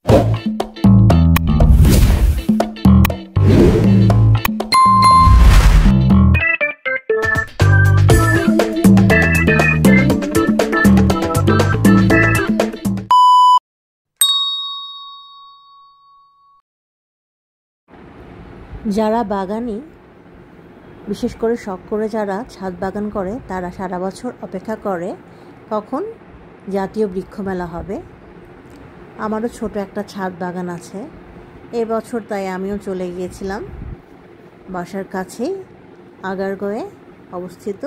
যারা বাগানি, বিশেষ করে শখ করে যারা ছাদ বাগান করে, তারা সারা বছর অপেক্ষা করে কখন জাতীয় বৃক্ষ মেলা হবে। আমারও ছোট একটা ছাদ বাগান আছে। এবছর তাই আমিও চলে গিয়েছিলাম বাসার কাছেই আগারগাঁওয়ে অবস্থিত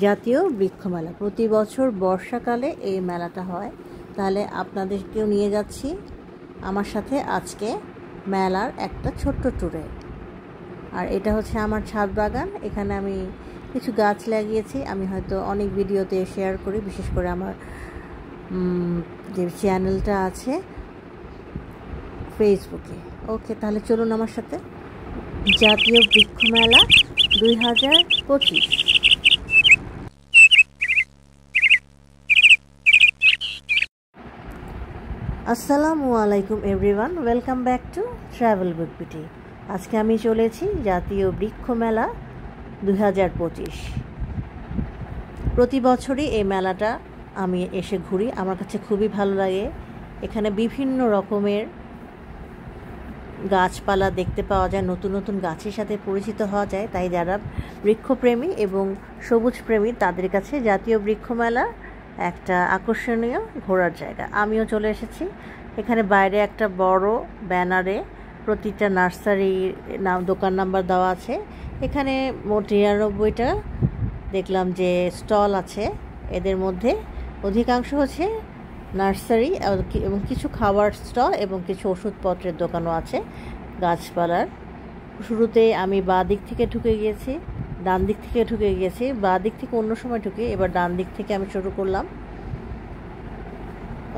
জাতীয় বৃক্ষ মেলা। প্রতি বছর বর্ষাকালে এই মেলাটা হয়। তাহলে আপনাদেরকেও নিয়ে যাচ্ছি আমার সাথে আজকে মেলার একটা ছোট্ট ট্যুরে। আর এটা হচ্ছে আমার ছাদ বাগান। এখানে আমি কিছু গাছ লাগিয়েছি। আমি হয়তো অনেক ভিডিওতে শেয়ার করি, বিশেষ করে আমার যে চ্যানেলটা আছে ফেসবুকে। ওকে, তাহলে চলুন আমার সাথে। জাতীয় বৃক্ষ মেলা 2025। আসসালামু আলাইকুম everyone, welcome back to travel with বিটি। আজকে আমি চলেছি জাতীয় বৃক্ষ মেলা 2025। প্রতি বছরই এই মেলাটা আমি এসে ঘুরি, আমার কাছে খুবই ভালো লাগে। এখানে বিভিন্ন রকমের গাছপালা দেখতে পাওয়া যায়, নতুন নতুন গাছের সাথে পরিচিত হওয়া যায়। তাই যারা বৃক্ষপ্রেমী এবং সবুজ প্রেমী তাদের কাছে জাতীয় বৃক্ষ মেলা একটা আকর্ষণীয় ঘোরার জায়গা। আমিও চলে এসেছি। এখানে বাইরে একটা বড় ব্যানারে প্রতিটা নার্সারির নাম, দোকান নাম্বার দেওয়া আছে। এখানে মোট 99টা দেখলাম যে স্টল আছে। এদের মধ্যে অধিকাংশ হচ্ছে নার্সারি এবং কিছু খাবার স্টল এবং কিছু ওষুধপত্রের দোকানও আছে গাছপালার। শুরুতে আমি বাঁ দিক থেকে ঢুকে গিয়েছি, ডান দিক থেকে ঢুকে গিয়েছি। বাঁ দিক থেকে অন্য সময় ঢুকে, এবার ডান দিক থেকে আমি শুরু করলাম।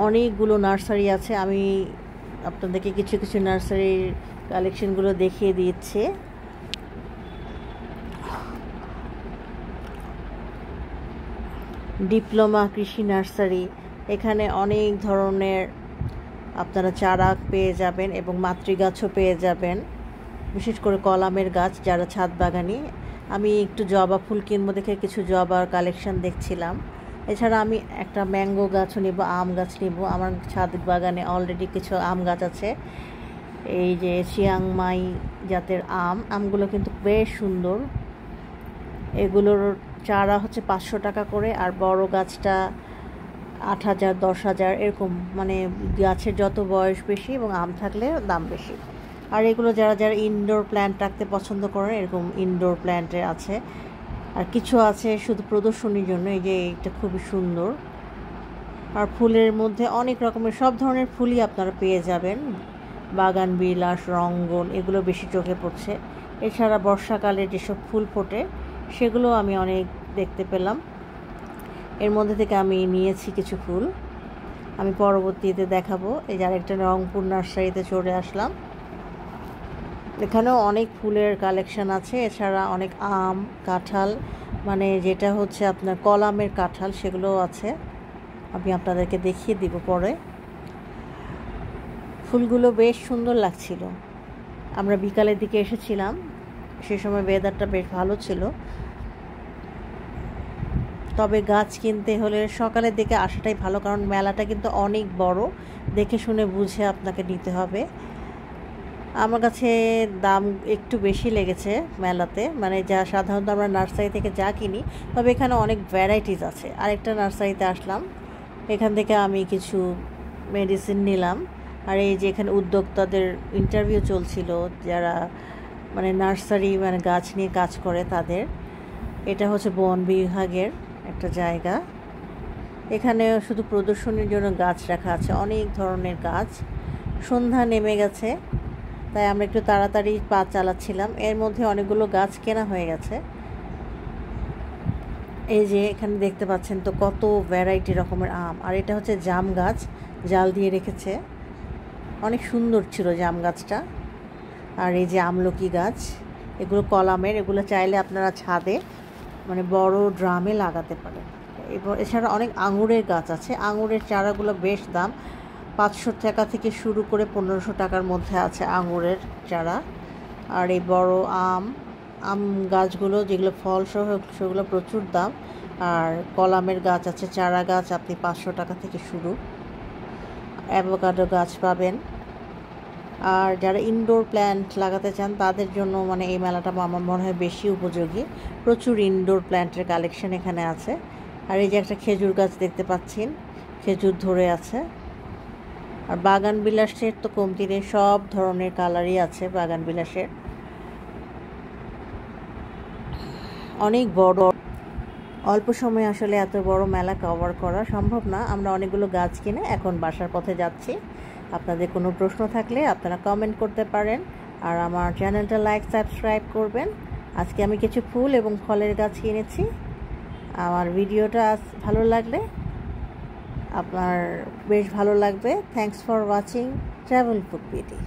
অনেকগুলো নার্সারি আছে। আমি আপনাদেরকে কিছু কিছু নার্সারির কালেকশনগুলো দেখিয়ে দিচ্ছে। ডিপ্লোমা কৃষি নার্সারি, এখানে অনেক ধরনের আপনারা চারা পেয়ে যাবেন এবং মাতৃগাছও পেয়ে যাবেন, বিশেষ করে কলামের গাছ যারা ছাদ বাগানি। আমি একটু জবা ফুল কিনবো দেখে কিছু জবার কালেকশন দেখছিলাম। এছাড়া আমি একটা ম্যাঙ্গো গাছও নিব, আম গাছ নিব। আমার ছাদ বাগানে অলরেডি কিছু আম গাছ আছে। এই যে চিয়াংমাই জাতের আমগুলো কিন্তু বেশ সুন্দর। এগুলোর চারা হচ্ছে 500 টাকা করে, আর বড় গাছটা 8,000 10,000 এরকম। মানে গাছের যত বয়স বেশি এবং আম থাকলে দাম বেশি। আর এগুলো যারা যারা ইনডোর প্ল্যান্ট রাখতে পছন্দ করেন, এরকম ইনডোর প্ল্যান্টের আছে। আর কিছু আছে শুধু প্রদর্শনীর জন্য। এই যে এটা খুবই সুন্দর। আর ফুলের মধ্যে অনেক রকমের সব ধরনের ফুলই আপনারা পেয়ে যাবেন। বাগান বিলাস, রঙ্গন, এগুলো বেশি চোখে পড়ছে। এছাড়া বর্ষাকালে যেসব ফুল ফোটে সেগুলো আমি অনেক দেখতে পেলাম। এর মধ্যে থেকে আমি নিয়েছি কিছু ফুল, আমি পরবর্তীতে দেখাবো। এই যে আরেকটা রংপুর নার্সারিতে চলে আসলাম। এখানেও অনেক ফুলের কালেকশন আছে। এছাড়া অনেক আম, কাঁঠাল, মানে যেটা হচ্ছে আপনার কলামের কাঁঠাল, সেগুলোও আছে। আমি আপনাদেরকে দেখিয়ে দিব পরে। ফুলগুলো বেশ সুন্দর লাগছিল। আমরা বিকালের দিকে এসেছিলাম, সে সময় ওয়েদারটা বেশ ভালো ছিল। তবে গাছ কিনতে হলে সকালের দিকে আসাটাই ভালো, কারণ মেলাটা কিন্তু অনেক বড়, দেখে শুনে বুঝে আপনাকে নিতে হবে। আমার কাছে দাম একটু বেশি লেগেছে মেলাতে, মানে যা সাধারণত আমরা নার্সারি থেকে যা কিনি, তবে এখানে অনেক ভ্যারাইটিস আছে। আরেকটা নার্সারিতে আসলাম, এখান থেকে আমি কিছু মেডিসিন নিলাম। আর এই যে এখানে উদ্যোক্তাদের ইন্টারভিউ চলছিল, যারা মানে নার্সারি মানে গাছ নিয়ে কাজ করে তাদের। এটা হচ্ছে বন বিভাগের একটা জায়গা। এখানে শুধু প্রদর্শনীর জন্য গাছ রাখা আছে, অনেক ধরনের গাছ। সন্ধ্যা নেমে গেছে, তাই আমরা একটু তাড়াতাড়ি পা চালাচ্ছিলাম। এর মধ্যে অনেকগুলো গাছ কেনা হয়ে গেছে। এই যে এখানে দেখতে পাচ্ছেন তো কত ভ্যারাইটি রকমের আম। আর এটা হচ্ছে জাম গাছ, জাল দিয়ে রেখেছে, অনেক সুন্দর ছিল জাম গাছটা। আর এই যে আমলকি গাছ, এগুলো কলামের, এগুলো চাইলে আপনারা ছাদে মানে বড় ড্রামে লাগাতে পারেন। এছাড়া অনেক আঙুরের গাছ আছে। আঙুরের চারাগুলো বেশ দাম, 500 টাকা থেকে শুরু করে 1500 টাকার মধ্যে আছে আঙুরের চারা। আর এই বড় আম গাছগুলো যেগুলো ফল সহ সেগুলো প্রচুর দাম। আর কলামের গাছ আছে, চারা গাছ আপনি 500 টাকা থেকে শুরু। অ্যাভোকাডো গাছ পাবেন। আর যারা ইনডোর প্ল্যান্ট লাগাতে চান তাদের জন্য মানে এই মেলাটা আমার মনে হয় বেশি উপযোগী। প্রচুর ইনডোর প্ল্যান্টের কালেকশন এখানে আছে। আর এই যে একটা খেজুর গাছ দেখতে পাচ্ছেন, খেজুর ধরে আছে। আর বাগান বিলাসের তো কমতি নেই, সব ধরনের কালারই আছে বাগান বিলাসের। অনেক বড়, অল্প সময়ে আসলে এত বড় মেলা কভার করা সম্ভব না। আমরা অনেকগুলো গাছ কিনে এখন বাসার পথে যাচ্ছি। আপনাদের কোনো প্রশ্ন থাকলে আপনারা কমেন্ট করতে পারেন। আর আমার চ্যানেলটা লাইক সাবস্ক্রাইব করবেন। আজকে আমি কিছু ফুল এবং ফলের গাছ কিনেছি। আমার ভিডিওটা ভালো লাগলে আপনার বেশ ভালো লাগবে। Thanks for watching travel food BD.